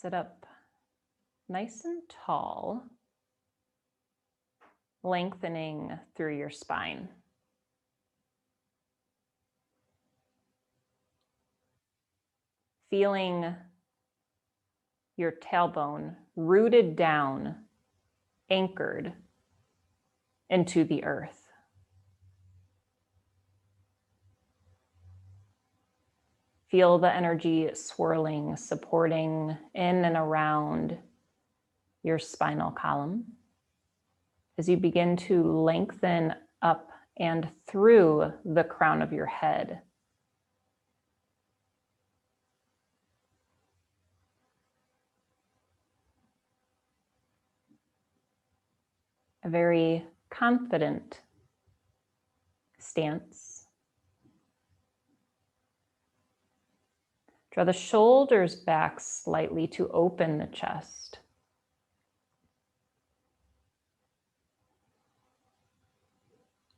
Sit up nice and tall, lengthening through your spine. Feeling your tailbone rooted down, anchored into the earth. Feel the energy swirling, supporting in and around your spinal column as you begin to lengthen up and through the crown of your head. A very confident stance. Draw the shoulders back slightly to open the chest.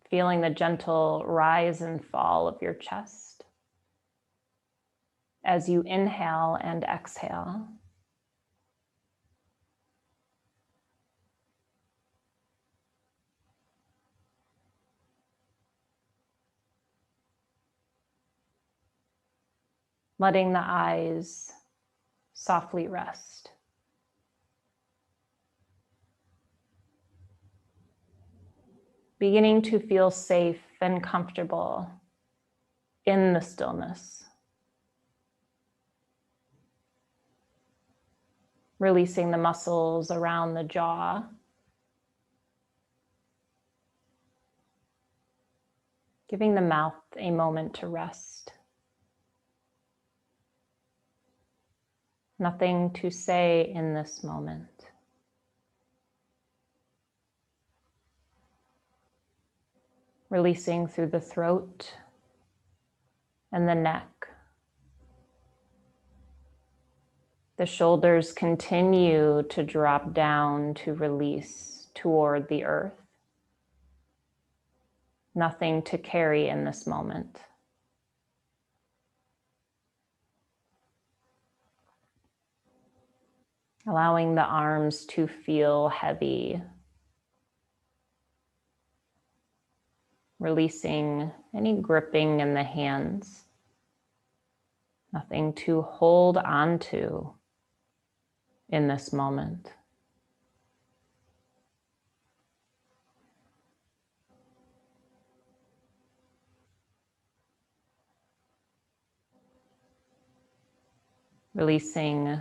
Feeling the gentle rise and fall of your chest as you inhale and exhale. Letting the eyes softly rest. Beginning to feel safe and comfortable in the stillness. Releasing the muscles around the jaw. Giving the mouth a moment to rest. Nothing to say in this moment. Releasing through the throat and the neck. The shoulders continue to drop down to release toward the earth. Nothing to carry in this moment. Allowing the arms to feel heavy. Releasing any gripping in the hands. Nothing to hold on to in this moment. Releasing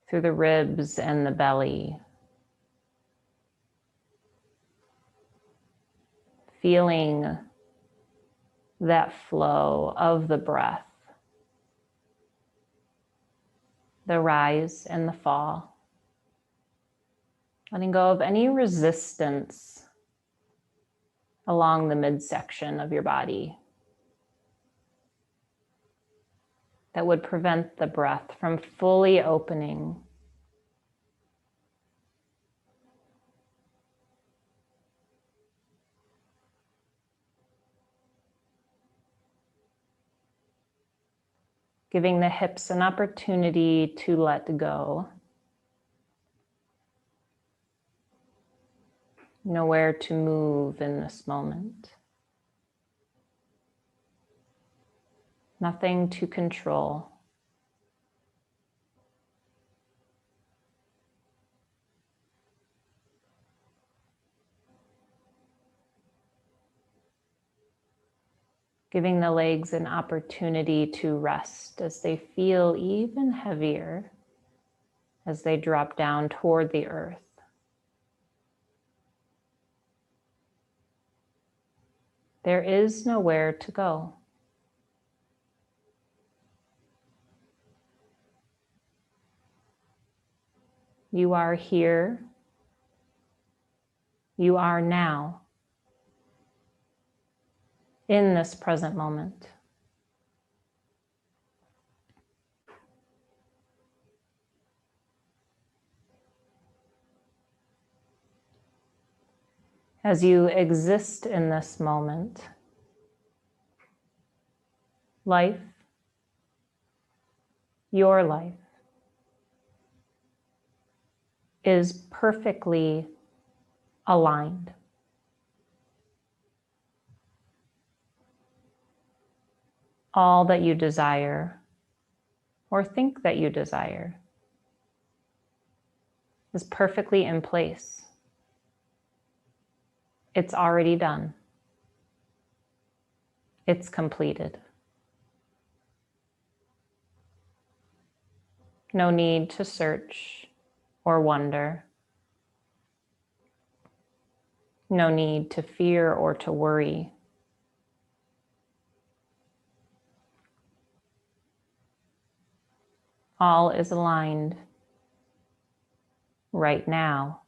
through the ribs and the belly. Feeling that flow of the breath. The rise and the fall. Letting go of any resistance along the midsection of your body that would prevent the breath from fully opening. Giving the hips an opportunity to let go. Nowhere to move in this moment. Nothing to control. Giving the legs an opportunity to rest as they feel even heavier as they drop down toward the earth. There is nowhere to go. You are here. You are now. In this present moment. As you exist in this moment, life, your life, is perfectly aligned. All that you desire or think that you desire is perfectly in place. It's already done. It's completed. No need to search or wonder. No need to fear or to worry. All is aligned right now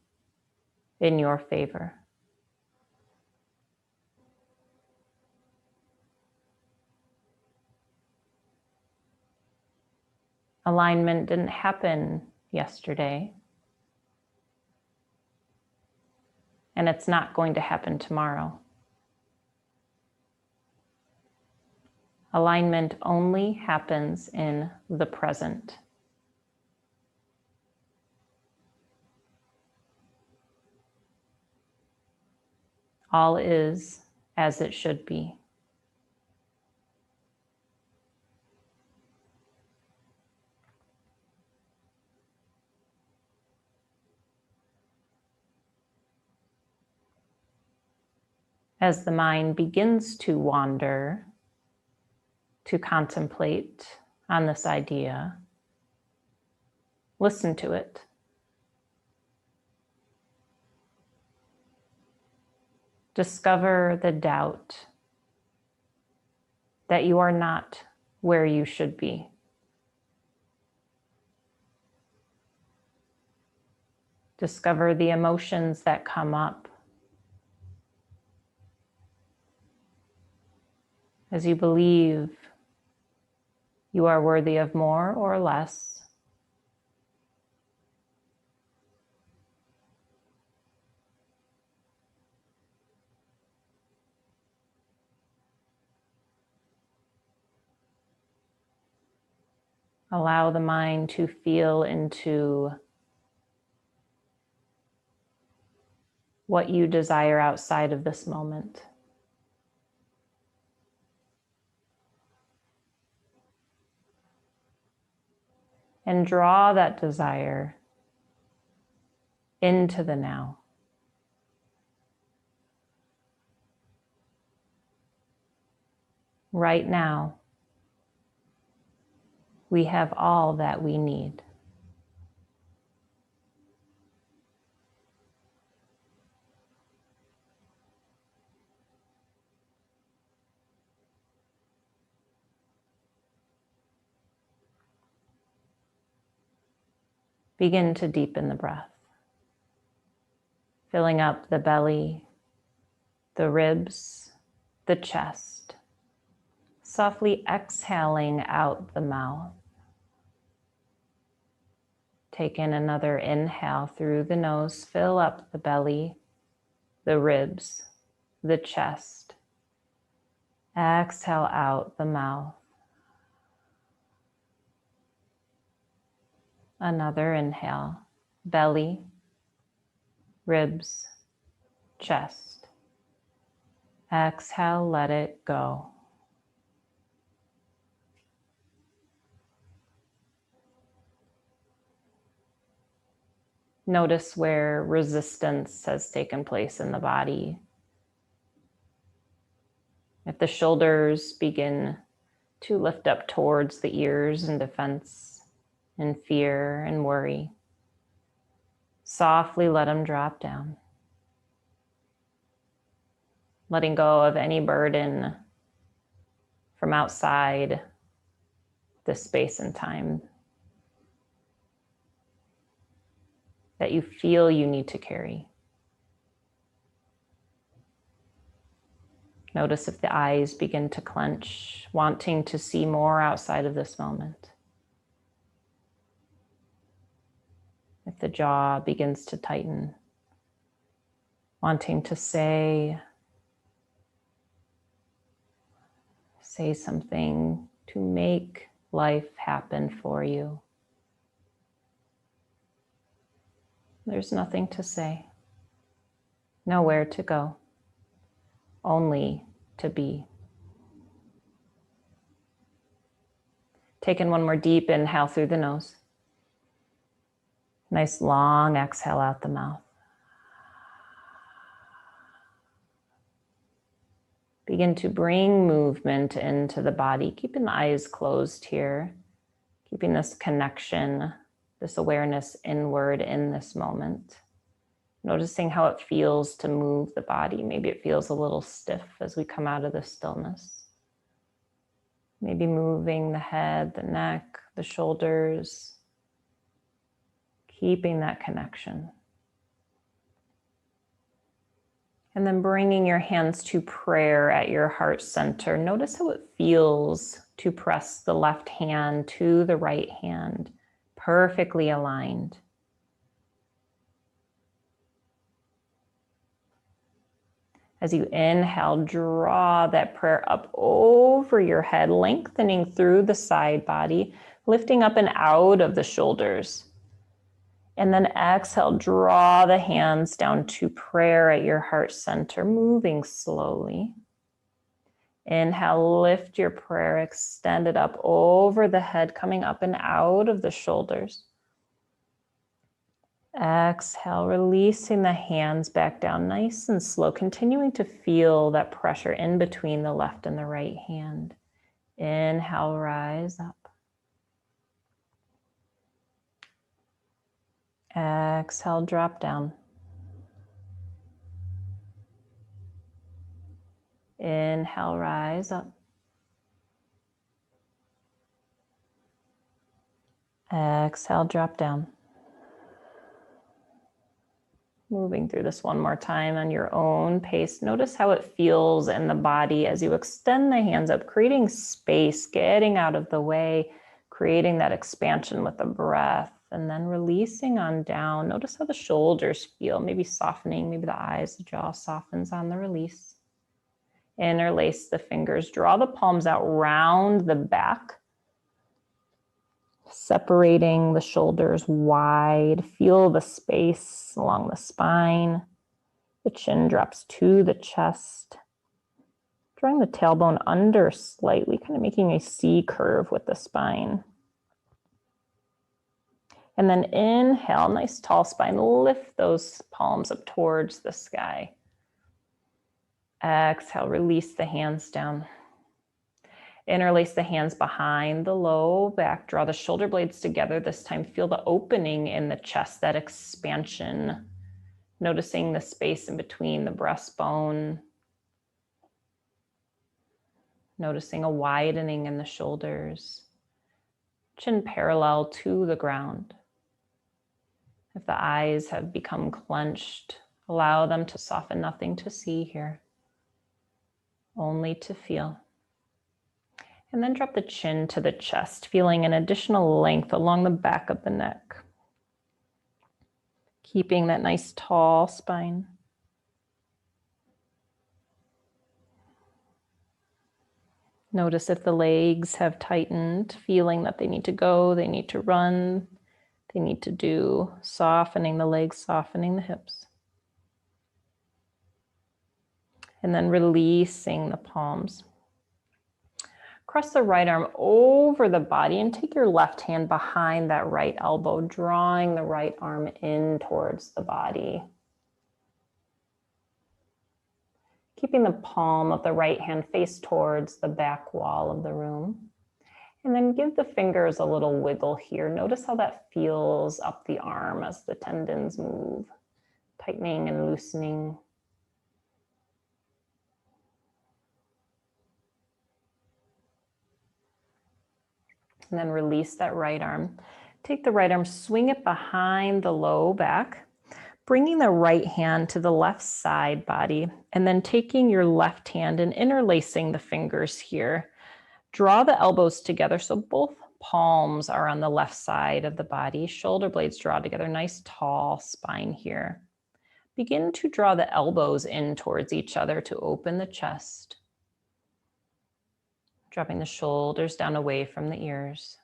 in your favor. Alignment didn't happen yesterday, and it's not going to happen tomorrow. Alignment only happens in the present. All is as it should be. As the mind begins to wander, to contemplate on this idea, listen to it. Discover the doubt that you are not where you should be. Discover the emotions that come up as you believe you are worthy of more or less. Allow the mind to feel into what you desire outside of this moment. And draw that desire into the now. Right now, we have all that we need. Begin to deepen the breath, filling up the belly, the ribs, the chest, softly exhaling out the mouth. Take in another inhale through the nose, fill up the belly, the ribs, the chest. Exhale out the mouth. Another inhale, belly, ribs, chest. Exhale, let it go. Notice where resistance has taken place in the body. If the shoulders begin to lift up towards the ears in defense, in fear and worry, softly let them drop down. Letting go of any burden from outside this space and time that you feel you need to carry. Notice if the eyes begin to clench, wanting to see more outside of this moment. If the jaw begins to tighten, wanting to say something to make life happen for you. There's nothing to say, nowhere to go, only to be. Take in one more deep inhale through the nose. Nice long exhale out the mouth. Begin to bring movement into the body, keeping the eyes closed here, keeping this connection, this awareness inward in this moment. Noticing how it feels to move the body. Maybe it feels a little stiff as we come out of the stillness. Maybe moving the head, the neck, the shoulders, keeping that connection. And then bringing your hands to prayer at your heart center. Notice how it feels to press the left hand to the right hand, perfectly aligned. As you inhale, draw that prayer up over your head, lengthening through the side body, lifting up and out of the shoulders. And then exhale, draw the hands down to prayer at your heart center, moving slowly. Inhale, lift your prayer, extend it up over the head, coming up and out of the shoulders. Exhale, releasing the hands back down nice and slow, continuing to feel that pressure in between the left and the right hand. Inhale, rise up. Exhale, drop down. Inhale, rise up. Exhale, drop down. Moving through this one more time on your own pace. Notice how it feels in the body as you extend the hands up, creating space, getting out of the way, creating that expansion with the breath, and then releasing on down. Notice how the shoulders feel, maybe softening, maybe the eyes, the jaw softens on the release. Interlace the fingers, draw the palms out, round the back, separating the shoulders wide. Feel the space along the spine. The chin drops to the chest. Drawing the tailbone under slightly, kind of making a C curve with the spine. And then inhale, nice tall spine. Lift those palms up towards the sky. Exhale, release the hands down. Interlace the hands behind the low back. Draw the shoulder blades together this time. Feel the opening in the chest, that expansion. Noticing the space in between the breastbone. Noticing a widening in the shoulders. Chin parallel to the ground. If the eyes have become clenched, allow them to soften. Nothing to see here. Only to feel. And then drop the chin to the chest, feeling an additional length along the back of the neck. Keeping that nice tall spine. Notice if the legs have tightened, feeling that they need to go, they need to run, they need to do, softening the legs, softening the hips. And then releasing the palms. Cross the right arm over the body and take your left hand behind that right elbow, drawing the right arm in towards the body. Keeping the palm of the right hand face towards the back wall of the room. And then give the fingers a little wiggle here. Notice how that feels up the arm as the tendons move, tightening and loosening. And then release that right arm. Take the right arm, swing it behind the low back, bringing the right hand to the left side body, and then taking your left hand and interlacing the fingers here. Draw the elbows together so both palms are on the left side of the body. Shoulder blades draw together, nice tall spine here. Begin to draw the elbows in towards each other to open the chest. Dropping the shoulders down away from the ears.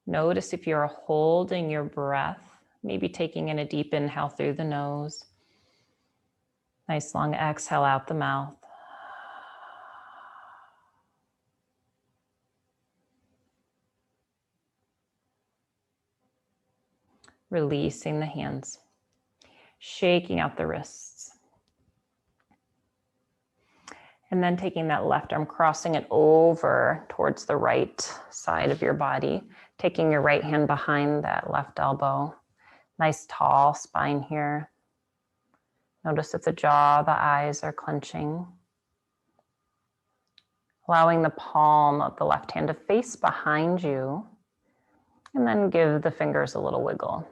Notice if you're holding your breath, Maybe taking in a deep inhale through the nose. Nice long exhale out the mouth. Releasing the hands. Shaking out the wrists. And then taking that left arm, crossing it over towards the right side of your body. Taking your right hand behind that left elbow. Nice tall spine here. Notice if the jaw, the eyes are clenching. Allowing the palm of the left hand to face behind you. And then give the fingers a little wiggle.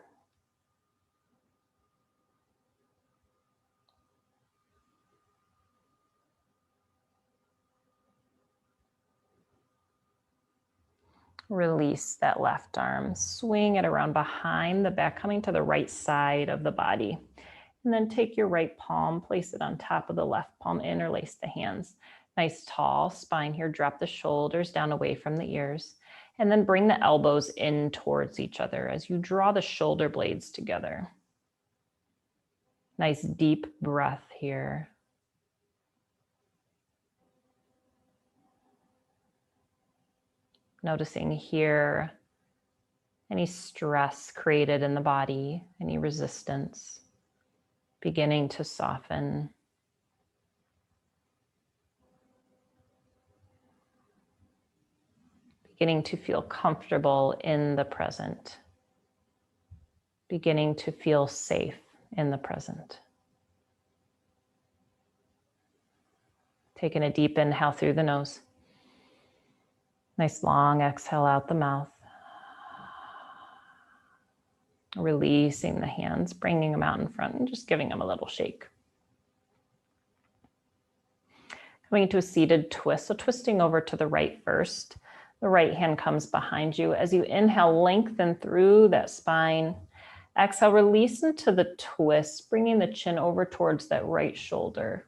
Release that left arm, swing it around behind the back, coming to the right side of the body. And then take your right palm, place it on top of the left palm, interlace the hands. Nice tall spine here, drop the shoulders down away from the ears. And then bring the elbows in towards each other as you draw the shoulder blades together. Nice deep breath here. Noticing here any stress created in the body, any resistance, beginning to soften. Beginning to feel comfortable in the present. Beginning to feel safe in the present. Taking a deep inhale through the nose. Nice long exhale out the mouth. Releasing the hands, bringing them out in front and just giving them a little shake. Coming into a seated twist, so twisting over to the right first. The right hand comes behind you. As you inhale, lengthen through that spine. Exhale, release into the twist, bringing the chin over towards that right shoulder.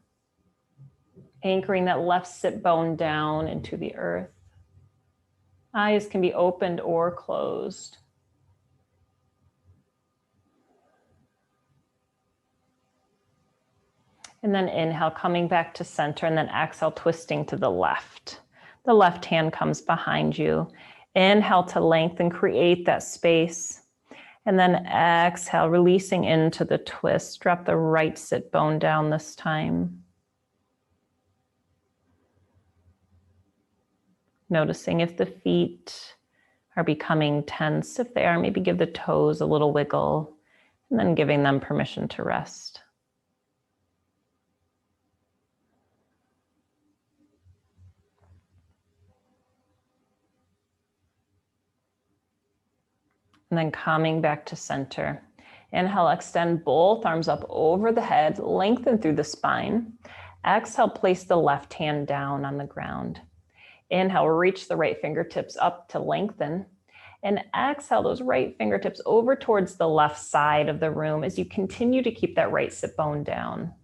Anchoring that left sit bone down into the earth. Eyes can be opened or closed. And then inhale, coming back to center, and then exhale, twisting to the left. The left hand comes behind you. Inhale to lengthen, create that space. And then exhale, releasing into the twist. Drop the right sit bone down this time. Noticing if the feet are becoming tense. If they are, maybe give the toes a little wiggle, and then giving them permission to rest. And then coming back to center. Inhale, extend both arms up over the head, lengthen through the spine. Exhale, place the left hand down on the ground. Inhale, reach the right fingertips up to lengthen. And exhale those right fingertips over towards the left side of the room as you continue to keep that right sit bone down.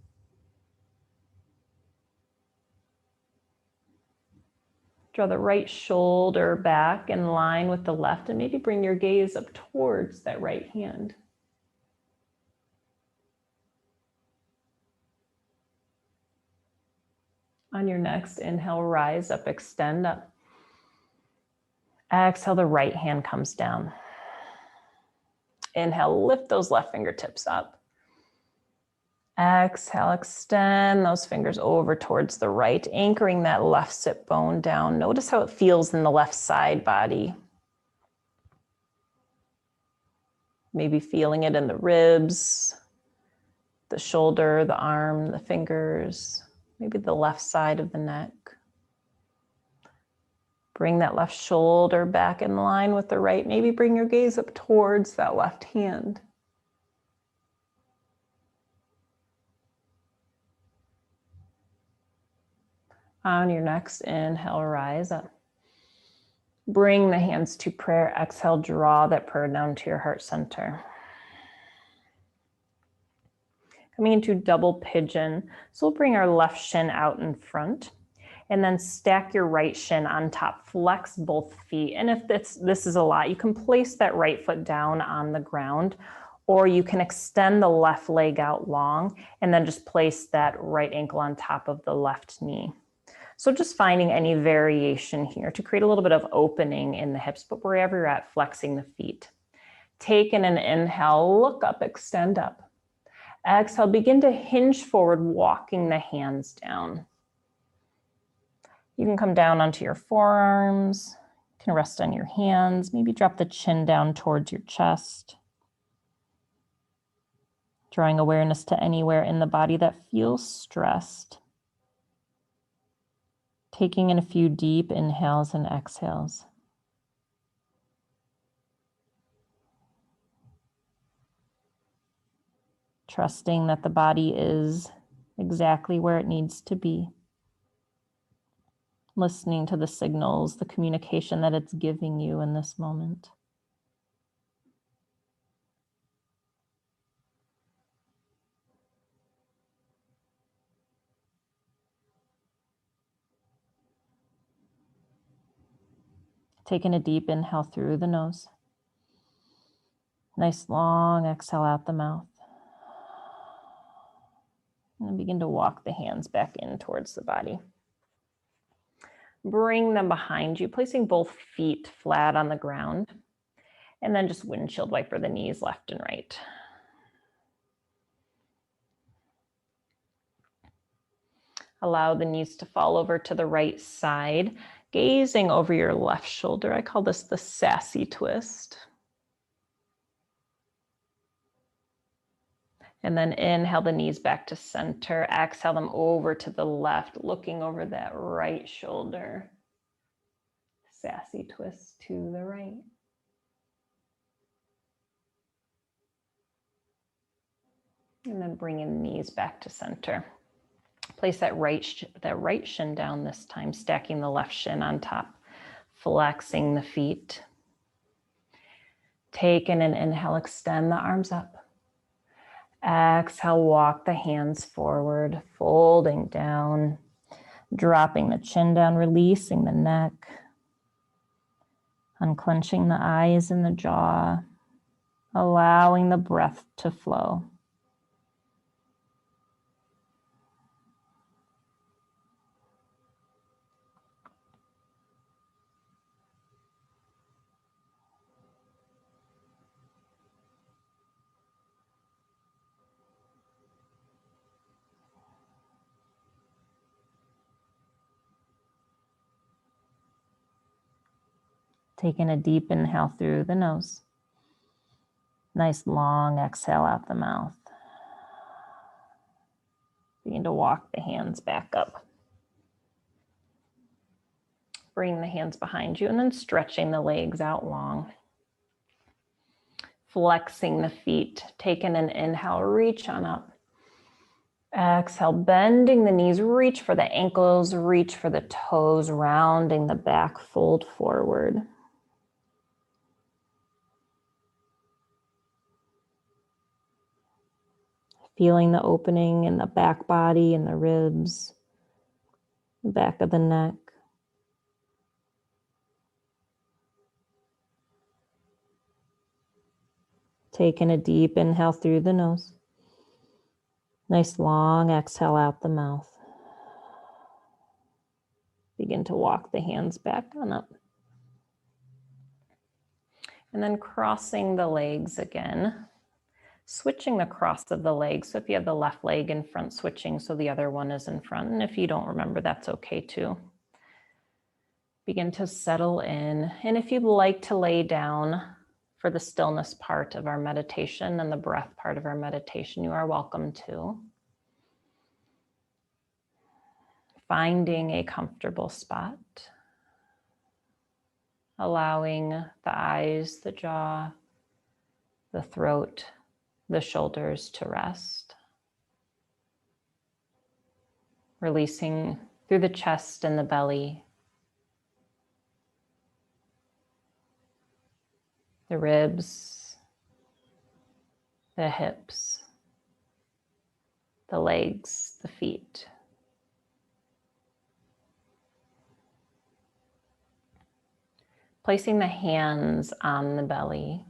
Draw the right shoulder back in line with the left and maybe bring your gaze up towards that right hand. On your next inhale, rise up, extend up. Exhale, the right hand comes down. Inhale, lift those left fingertips up. Exhale, extend those fingers over towards the right, anchoring that left sit bone down. Notice how it feels in the left side body. Maybe feeling it in the ribs, the shoulder, the arm, the fingers, maybe the left side of the neck. Bring that left shoulder back in line with the right. Maybe bring your gaze up towards that left hand. On your next inhale, rise up. Bring the hands to prayer. Exhale, draw that prayer down to your heart center. Coming into double pigeon. So we'll bring our left shin out in front and then stack your right shin on top. Flex both feet. And if this is a lot, you can place that right foot down on the ground Or you can extend the left leg out long and then just place that right ankle on top of the left knee. So just finding any variation here to create a little bit of opening in the hips, but wherever you're at, flexing the feet. Take in an inhale, look up, extend up. Exhale, begin to hinge forward, walking the hands down. You can come down onto your forearms, you can rest on your hands, maybe drop the chin down towards your chest. Drawing awareness to anywhere in the body that feels stressed. Taking in a few deep inhales and exhales. Trusting that the body is exactly where it needs to be. Listening to the signals, the communication that it's giving you in this moment. Taking a deep inhale through the nose. Nice long exhale out the mouth. And then begin to walk the hands back in towards the body. Bring them behind you, placing both feet flat on the ground. And then just windshield wiper the knees left and right. Allow the knees to fall over to the right side, gazing over your left shoulder. I call this the sassy twist. And then inhale the knees back to center. Exhale them over to the left, looking over that right shoulder. Sassy twist to the right. And then bringing the knees back to center. Place that right shin down this time, stacking the left shin on top, flexing the feet. Take in an inhale, extend the arms up. Exhale, walk the hands forward, folding down, dropping the chin down, releasing the neck, unclenching the eyes and the jaw, allowing the breath to flow. Taking a deep inhale through the nose. Nice long exhale out the mouth. Begin to walk the hands back up. Bring the hands behind you and then stretching the legs out long. Flexing the feet. Taking an inhale, reach on up. Exhale, bending the knees, reach for the ankles, reach for the toes, rounding the back, fold forward. Feeling the opening in the back body and the ribs, the back of the neck. Taking a deep inhale through the nose. Nice long exhale out the mouth. Begin to walk the hands back on up. And then crossing the legs again. Switching the cross of the legs. So if you have the left leg in front, switching so the other one is in front. And if you don't remember, that's okay too. Begin to settle in. And if you'd like to lay down for the stillness part of our meditation and the breath part of our meditation, you are welcome to. Finding a comfortable spot. Allowing the eyes, the jaw, the throat, the shoulders to rest. Releasing through the chest and the belly. The ribs, the hips, the legs, the feet. Placing the hands on the belly.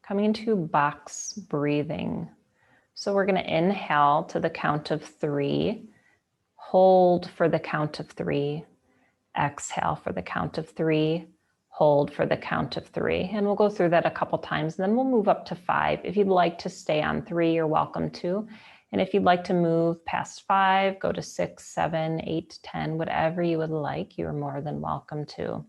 coming into box breathing. So we're going to inhale to the count of 3, hold for the count of 3, exhale for the count of 3, hold for the count of 3. And we'll go through that a couple times, and then we'll move up to 5. If you'd like to stay on 3, you're welcome to. And if you'd like to move past 5, go to 6, 7, 8, 10, whatever you would like, you're more than welcome to.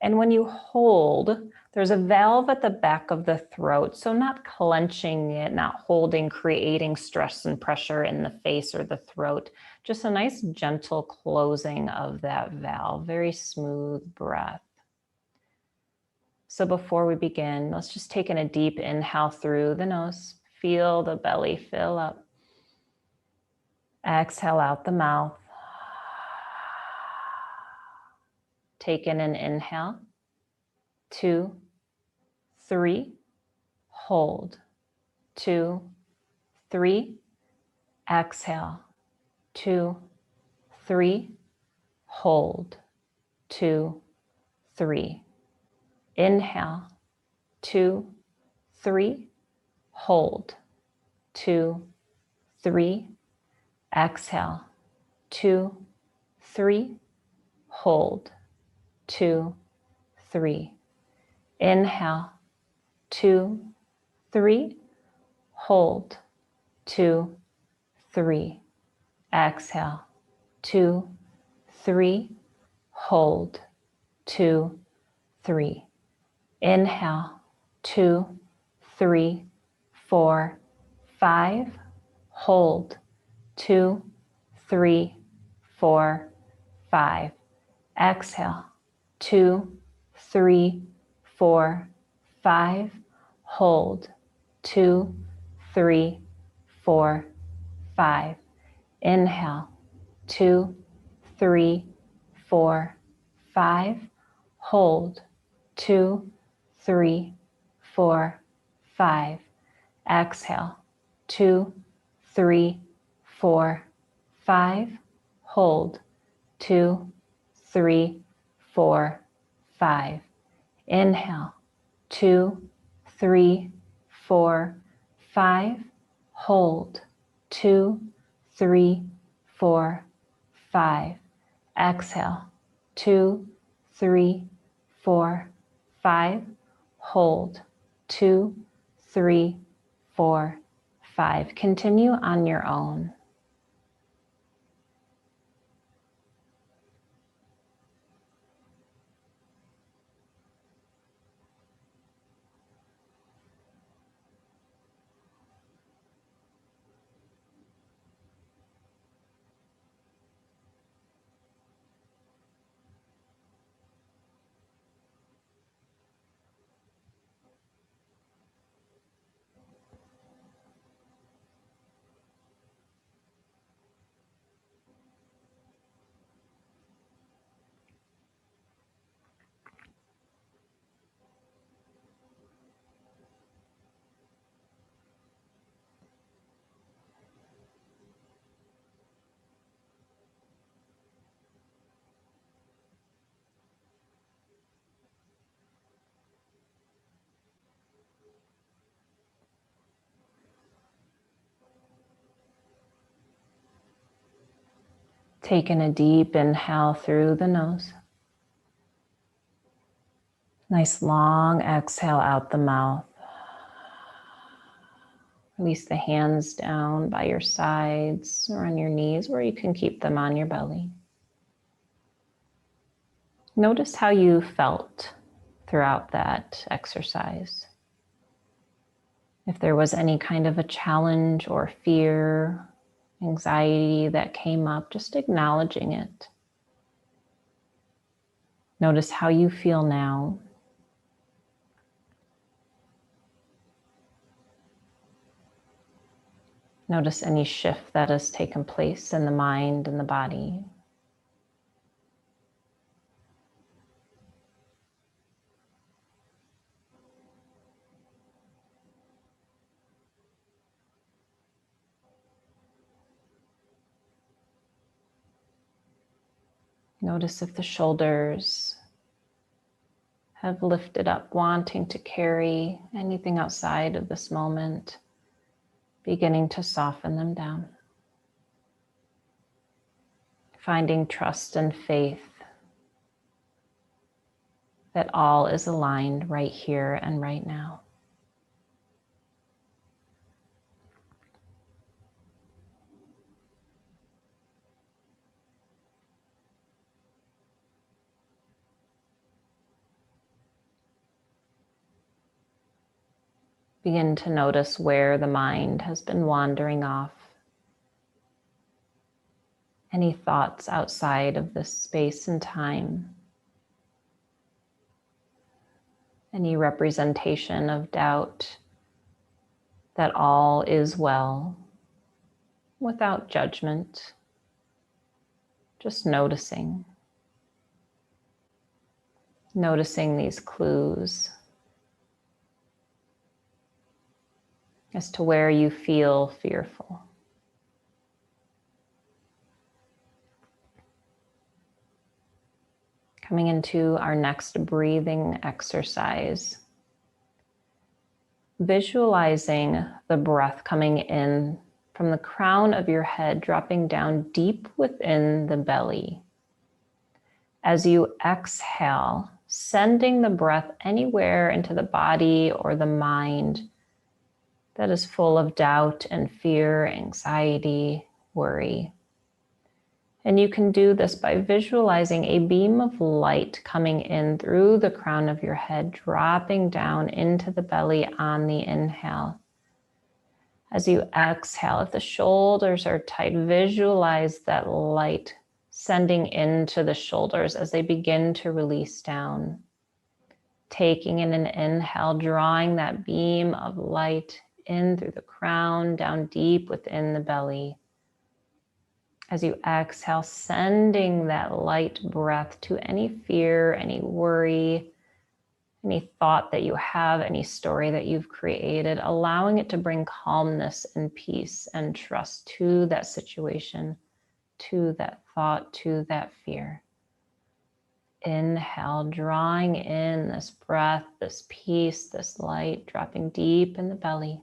And when you hold, there's a valve at the back of the throat. So not clenching it, not holding, creating stress and pressure in the face or the throat. Just a nice gentle closing of that valve, very smooth breath. So before we begin, let's just take in a deep inhale through the nose. Feel the belly fill up. Exhale out the mouth. Take in an inhale. 2, 3, hold. 2, 3, exhale. 2, 3, hold. 2, 3. Inhale. 2, 3, hold. 2, 3, exhale. 2, 3, hold. 2, 3. Inhale. 2, 3, hold. 2, 3. Exhale. 2, 3, hold. 2, 3. Inhale. 2, 3, 4, 5. Hold. 2, 3, 4, 5. Exhale. 2, 3, 4, 5. Hold. 2, 3, 4, 5. Inhale. 2, 3, 4, 5. Hold. 2, 3, 4, 5. Exhale. 2, 3, 4, 5. Hold. 2, 3, 4, 5. Inhale. 2, 3, 4, 5. Hold. 2, 3, 4, 5. Exhale. 2, 3, 4, 5. Hold. 2, 3, 4, 5. Continue on your own. Taking a deep inhale through the nose. Nice long exhale out the mouth. Release the hands down by your sides or on your knees, where you can keep them on your belly. Notice how you felt throughout that exercise. If there was any kind of a challenge or fear, anxiety that came up, just acknowledging it. Notice how you feel now. Notice any shift that has taken place in the mind and the body. Notice if the shoulders have lifted up, wanting to carry anything outside of this moment, beginning to soften them down. Finding trust and faith that all is aligned right here and right now. Begin to notice where the mind has been wandering off. Any thoughts outside of this space and time. Any representation of doubt that all is well, without judgment, just noticing. Noticing these clues as to where you feel fearful. Coming into our next breathing exercise, visualizing the breath coming in from the crown of your head, dropping down deep within the belly. As you exhale, sending the breath anywhere into the body or the mind that is full of doubt and fear, anxiety, worry. And you can do this by visualizing a beam of light coming in through the crown of your head, dropping down into the belly on the inhale. As you exhale, if the shoulders are tight, visualize that light sending into the shoulders as they begin to release down. Taking in an inhale, drawing that beam of light in through the crown, down deep within the belly. As you exhale, sending that light breath to any fear, any worry, any thought that you have, any story that you've created, allowing it to bring calmness and peace and trust to that situation, to that thought, to that fear. Inhale, drawing in this breath, this peace, this light, dropping deep in the belly.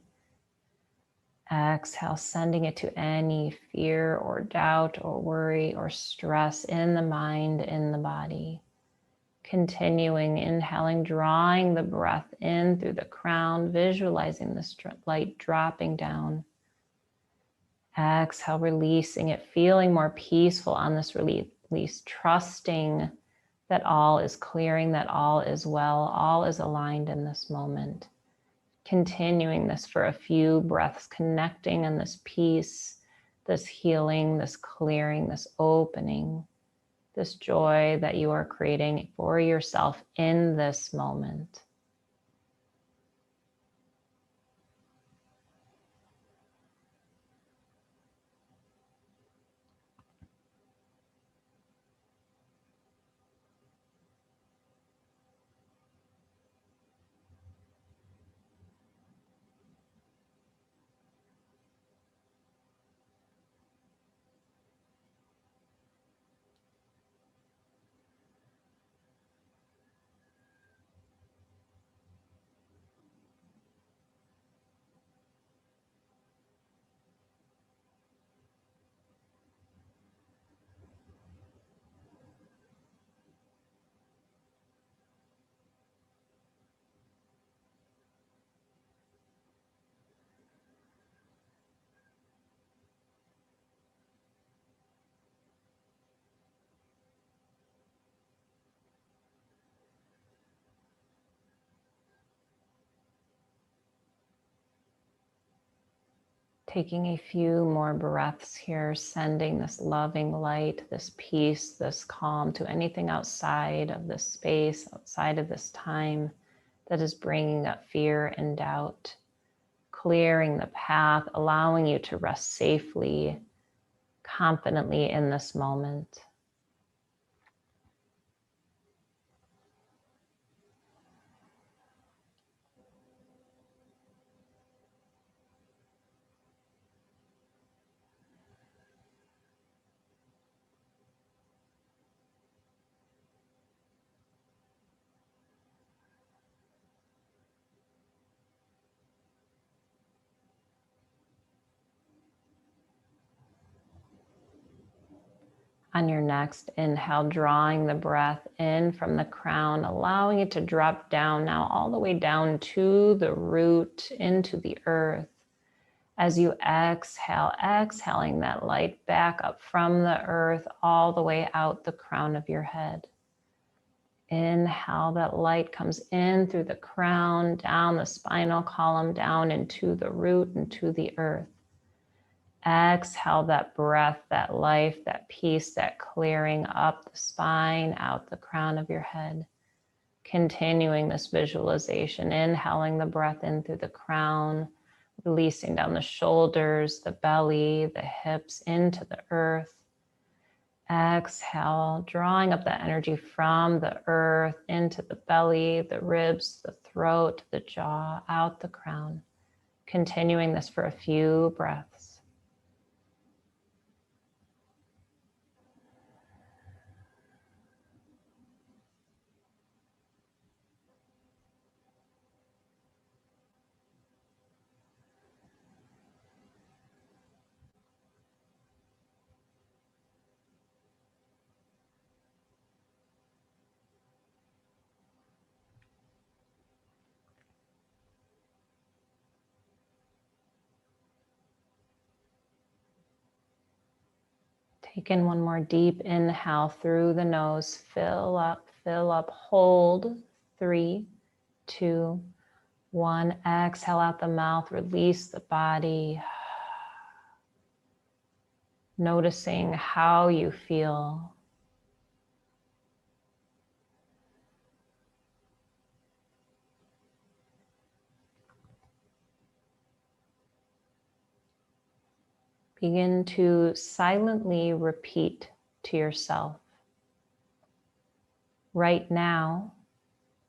Exhale, sending it to any fear or doubt or worry or stress in the mind, in the body. Continuing, inhaling, drawing the breath in through the crown, visualizing this light dropping down. Exhale, releasing it, feeling more peaceful on this release, trusting that all is clearing, that all is well, all is aligned in this moment. Continuing this for a few breaths, connecting in this peace, this healing, this clearing, this opening, this joy that you are creating for yourself in this moment. Taking a few more breaths here, sending this loving light, this peace, this calm to anything outside of this space, outside of this time that is bringing up fear and doubt, clearing the path, allowing you to rest safely, confidently in this moment. On your next inhale, drawing the breath in from the crown, allowing it to drop down now all the way down to the root, into the earth. As you exhale, exhaling that light back up from the earth all the way out the crown of your head. Inhale, that light comes in through the crown, down the spinal column, down into the root, into the earth. Exhale that breath, that life, that peace, that clearing up the spine, out the crown of your head. Continuing this visualization, inhaling the breath in through the crown, releasing down the shoulders, the belly, the hips into the earth. Exhale, drawing up that energy from the earth into the belly, the ribs, the throat, the jaw, out the crown. Continuing this for a few breaths. Take in one more deep inhale through the nose. Fill up, hold. 3, 2, 1. Exhale out the mouth, release the body. Noticing how you feel. Begin to silently repeat to yourself. Right now,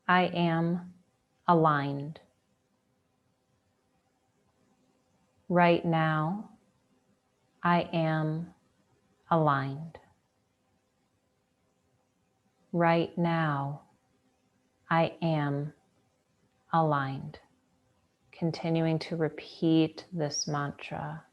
I am aligned. Right now, I am aligned. Right now, I am aligned. Continuing to repeat this mantra.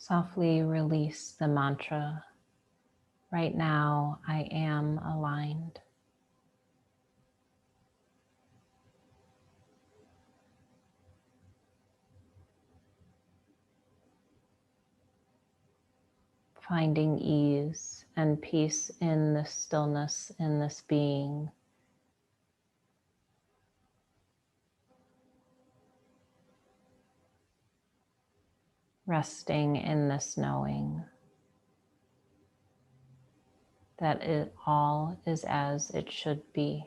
Softly release the mantra, right now I am aligned. Finding ease and peace in this stillness, in this being. Resting in this knowing that it all is as it should be.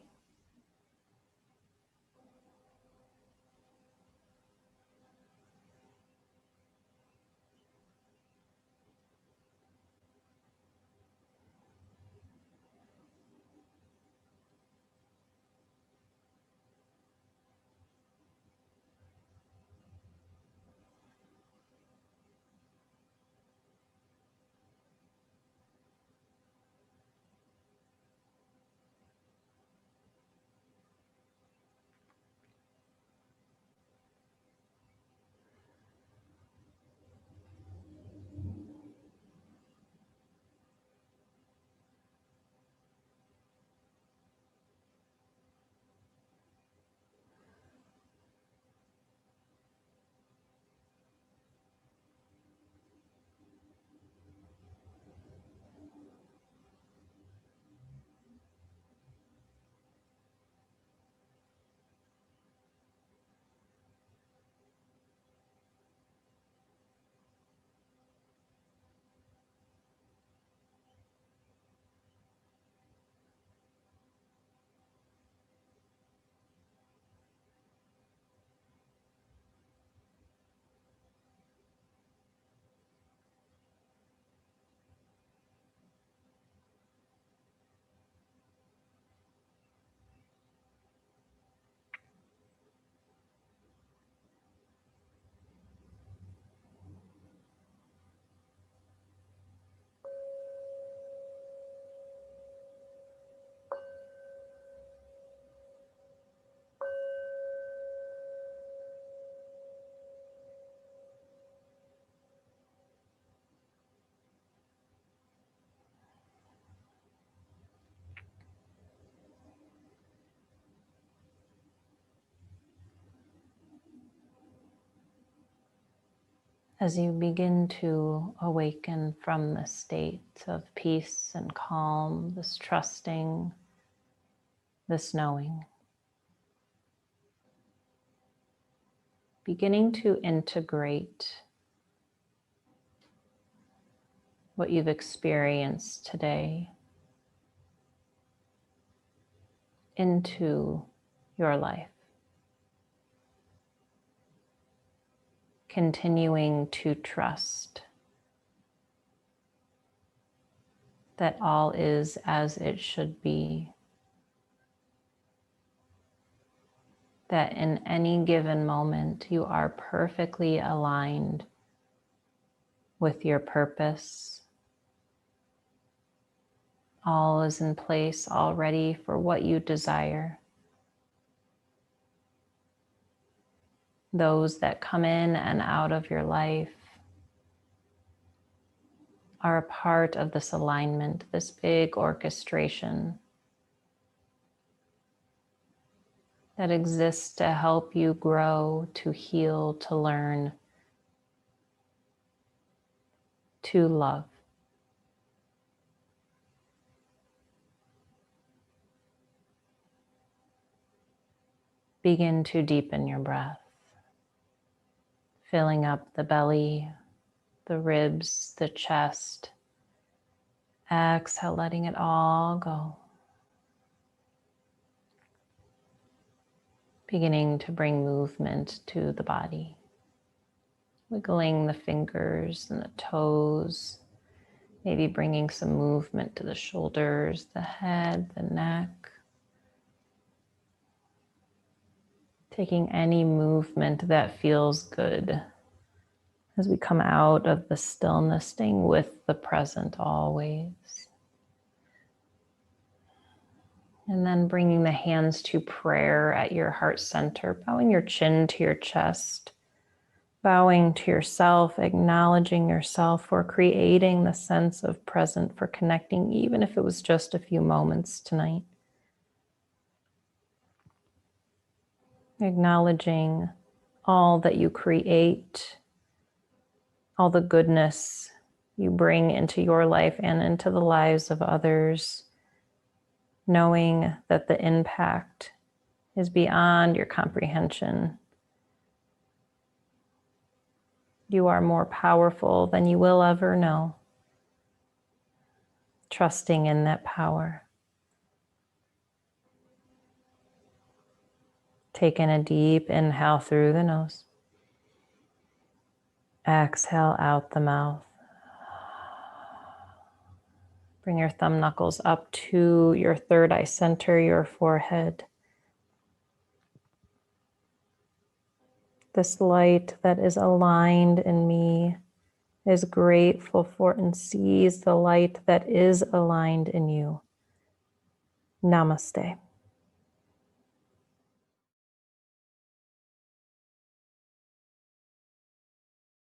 As you begin to awaken from the state of peace and calm, this trusting, this knowing, beginning to integrate what you've experienced today into your life. Continuing to trust that all is as it should be, that in any given moment you are perfectly aligned with your purpose. All is in place already for what you desire. Those that come in and out of your life are a part of this alignment, this big orchestration that exists to help you grow, to heal, to learn, to love. Begin to deepen your breath, filling up the belly, the ribs, the chest. Exhale, letting it all go. Beginning to bring movement to the body. Wiggling the fingers and the toes. Maybe bringing some movement to the shoulders, the head, the neck. Taking any movement that feels good as we come out of the stillness, staying with the present always. And then bringing the hands to prayer at your heart center, bowing your chin to your chest, Bowing to yourself, acknowledging yourself for creating the sense of present, for connecting, even if it was just a few moments tonight. Acknowledging all that you create, all the goodness you bring into your life and into the lives of others, knowing that the impact is beyond your comprehension. You are more powerful than you will ever know. Trusting in that power. Taking a deep inhale through the nose. Exhale out the mouth. Bring your thumb knuckles up to your third eye center, your forehead. This light that is aligned in me is grateful for and sees the light that is aligned in you. Namaste.